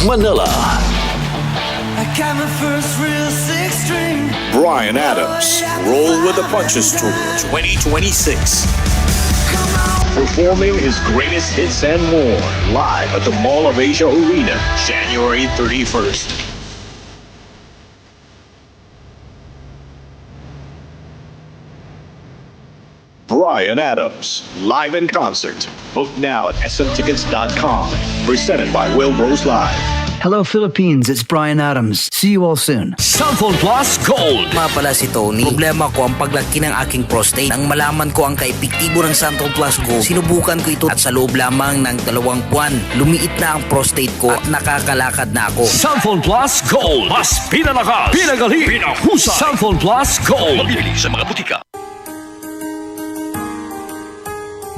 Manila. I got my first real six-string. Bryan Adams, Roll with the Punches Tour 2026. Performing his greatest hits and more, live at the Mall of Asia Arena, January 31st. Bryan Adams, live in concert. Book now at smtickets.com. Presented by Wilbros Live. Hello, Philippines. It's Bryan Adams. See you all soon. Samphon Plus Gold. Nga pala si Tony. Problema ko ang paglaki ng aking prostate. Nang malaman ko ang kaepektibo ng Samphon Plus Gold, sinubukan ko ito at sa loob lamang ng 2 buwan, lumiit na ang prostate ko at nakakalakad na ako. Samphon Plus Gold. Mas pinalakas, pinagaling, pinahusay. Samphon Plus Gold. Mabibili sa mga butika.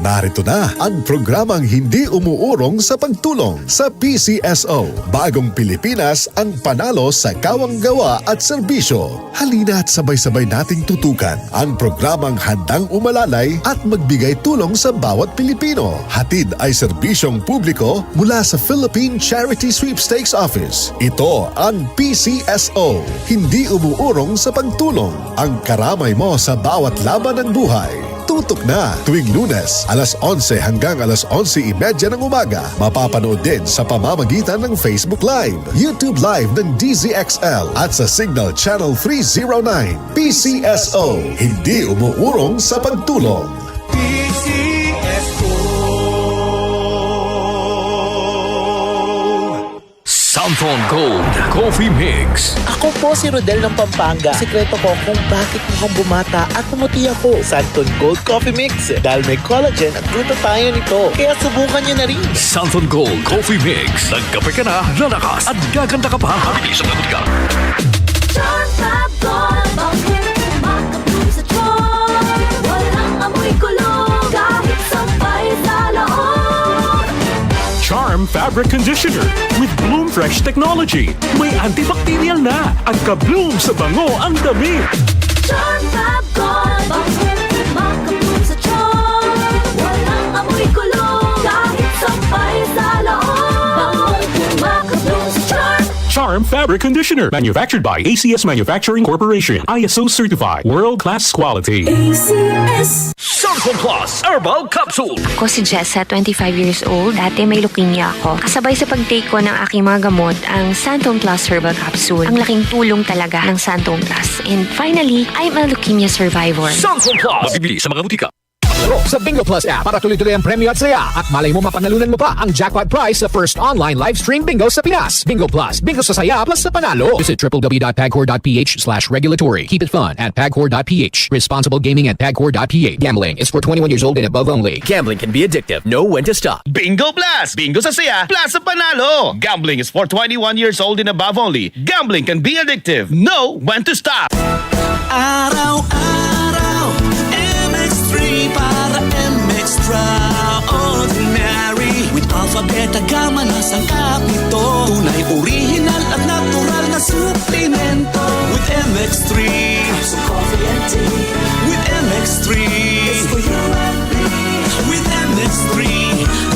Narito na ang programang hindi umuurong sa pagtulong sa PCSO. Bagong Pilipinas ang panalo sa kawang-gawa at serbisyo. Halina at sabay-sabay nating tutukan ang programang handang umalalay at magbigay tulong sa bawat Pilipino. Hatid ay serbisyong publiko mula sa Philippine Charity Sweepstakes Office. Ito ang PCSO. Hindi umuurong sa pagtulong. Ang karamay mo sa bawat laban ng buhay. Tutok na tuwing Lunes, alas 11 hanggang alas 11:30 ng umaga. Mapapanood din sa pamamagitan ng Facebook Live, YouTube Live ng DZXL at sa Signal Channel 309. PCSO, hindi umuurong sa pagtulong. Samphon Gold Coffee Mix. Ako po si Rodel ng Pampanga. Sikreto ko kung bakit mukhang bumata at pumuti ako. Samphon Gold Coffee Mix. Dahil may collagen at glutathione nito. Kaya subukan nyo na rin. Samphon Gold Coffee Mix. Nagkape ka na, lalakas at gaganda ka pa. Mabili sa mga butika. Charm Fab Gold, bakit kumakabloom sa charm? Walang amoy kulong, kahit sabay sa loob. Charm Fabric Conditioner with Bloom Fresh Technology. May antibacterial na at ka-bloom sa bango ang damit. Charm Fab Gold, bakit kumakabloom sa charm? Walang amoy kulong, kahit sabay sa loob. Bangong kumakabloom sa charm. Charm Fabric Conditioner. Manufactured by ACS Manufacturing Corporation. ISO certified. World-class quality. ACS. Samphon Plus Herbal Capsule. Ako si Jessa, 25 years old. Dati may leukemia ako. Kasabay sa pag-take ko ng aking mga gamot, ang Santon Plus Herbal Capsule. Ang laking tulong talaga ng Santon Plus. And finally, I'm a leukemia survivor. Samphon Plus. Mabibili sa mga butika. Sa Bingo Plus app para tuloy-tuloy ang premyo at saya at malay mo mapanalunan mo pa ang jackpot prize sa first online live stream bingo sa Pinas. Bingo Plus, bingo sa saya plus sa panalo. Visit www.pagcor.ph/regulatory. Keep it fun at pagcor.ph. Responsible gaming at pagcor.ph. Gambling is for 21 years old and above only. Gambling can be addictive. Know when to stop. Bingo Plus! Bingo sa saya, plus sa panalo! Gambling is for 21 years old and above only. Gambling can be addictive. Know when to stop! Araw-araw, MX3 para MX-Extraordinary. With Alpha, Beta, Gamma na sangkap nito. Tunay, original at natural na suplemento. With MX3, so coffee and tea. With MX3, it's for you and me. With MX3,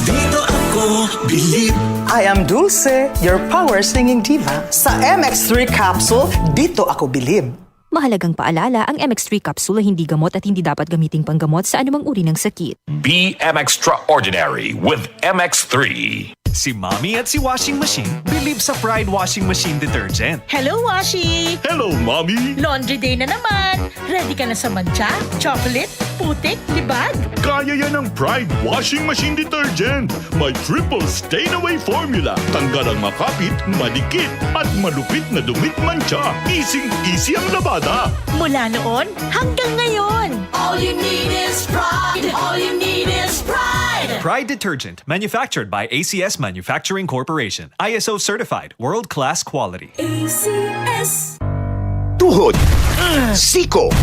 dito ako believe. I am Dulce, your power singing diva. Sa MX3 capsule, dito ako bilib. Mahalagang paalala, ang MX3 capsule ay hindi gamot at hindi dapat gamiting panggamot sa anumang uri ng sakit. Be Extraordinary with MX3. Si Mommy at si Washing Machine believe sa Pride Washing Machine Detergent. Hello, Washi! Hello, Mommy! Laundry day na naman! Ready ka na sa mancha, chocolate, putik, libag? Kaya yan ang Pride Washing Machine Detergent. May triple stain-away formula. Tanggal ang makapit, madikit, at malupit na dumit mancha. Easy ang labada. Mula noon hanggang ngayon. All you need is pride. All you need is pride. Pride Detergent, manufactured by ACS Manufacturing Corporation. ISO certified, world-class quality. ACS. Tuhod, siko,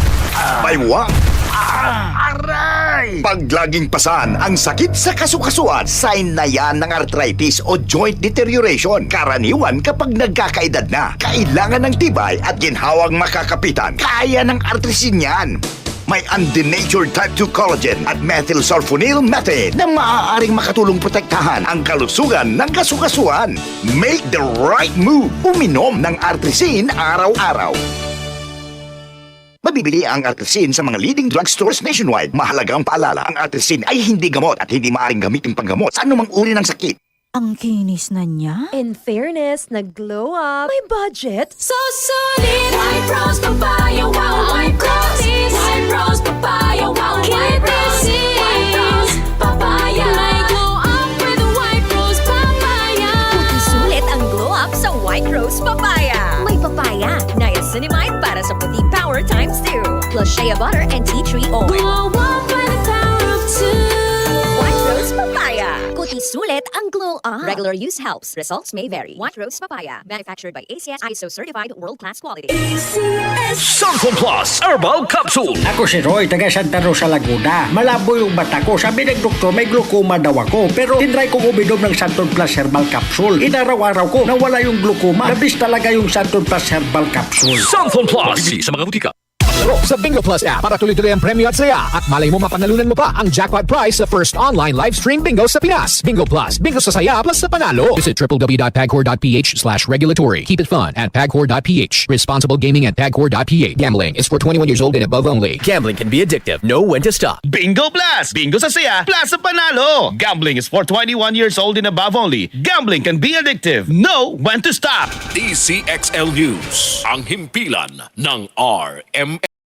baywa, aray! Pag laging pasan ang sakit sa kasukasuan, sign na yan ng arthritis o joint deterioration. Karaniwan kapag nagkakaedad na, kailangan ng tibay at ginhawang makakapitan. Kaya ng artrisin yan. May undenatured type 2 collagen at methylsulfonyl methane na maaaring makatulong protektahan ang kalusugan ng kasukasuan. Make the right move. Uminom ng Artresin araw-araw. Mabibili ang Artresin sa mga leading drugstores nationwide. Mahalagang paalala, ang Artresin ay hindi gamot at hindi maaaring gamitin panggamot sa anumang uri ng sakit. Ang kinis na niya. In fairness, nag-glow up. May budget. So solid! White Rose Papaya, wow, White Rose. White Rose Papaya, wow, White Rose. White Rose Papaya. May glow up with White Rose Papaya. Puti sulit ang glow up sa White Rose Papaya. May papaya, niacinamide para sa puti power times 2. Plus shea butter and tea tree oil. Glow up with the power of 2. White Rose Papaya. Puti sulit ang glow up. Regular use helps. Results may vary. White Rose Papaya. Manufactured by ACS ISO certified world-class quality. Santon Plus Herbal Capsule. Ako si Roy, taga Santa Rosa, Laguna. Malabo yung mata ko. Sabi ng doktor, may glaucoma daw ako. Pero tinry kong uminom ng Santon Plus Herbal Capsule. Inaraw-araw ko, nawala yung glaucoma. Nabis talaga yung Santon Plus Herbal Capsule. Santon Plus. Mabibili sa mga butika. Laro sa Bingo Plus app para tuloy-tuloy ang premyo at saya at malay mo mapanalunan mo pa ang jackpot prize sa first online live stream bingo sa Pinas. Bingo Plus, bingo sa saya plus sa panalo. Visit www.pagcor.ph/regulatory. Keep it fun at pagcor.ph. Responsible gaming at pagcor.ph. Gambling is for 21 years old and above only. Gambling can be addictive. Know when to stop. Bingo Plus! Bingo sa saya, plus sa panalo! Gambling is for 21 years old and above only. Gambling can be addictive. Know when to stop! DCXL News, ang himpilan ng RMN.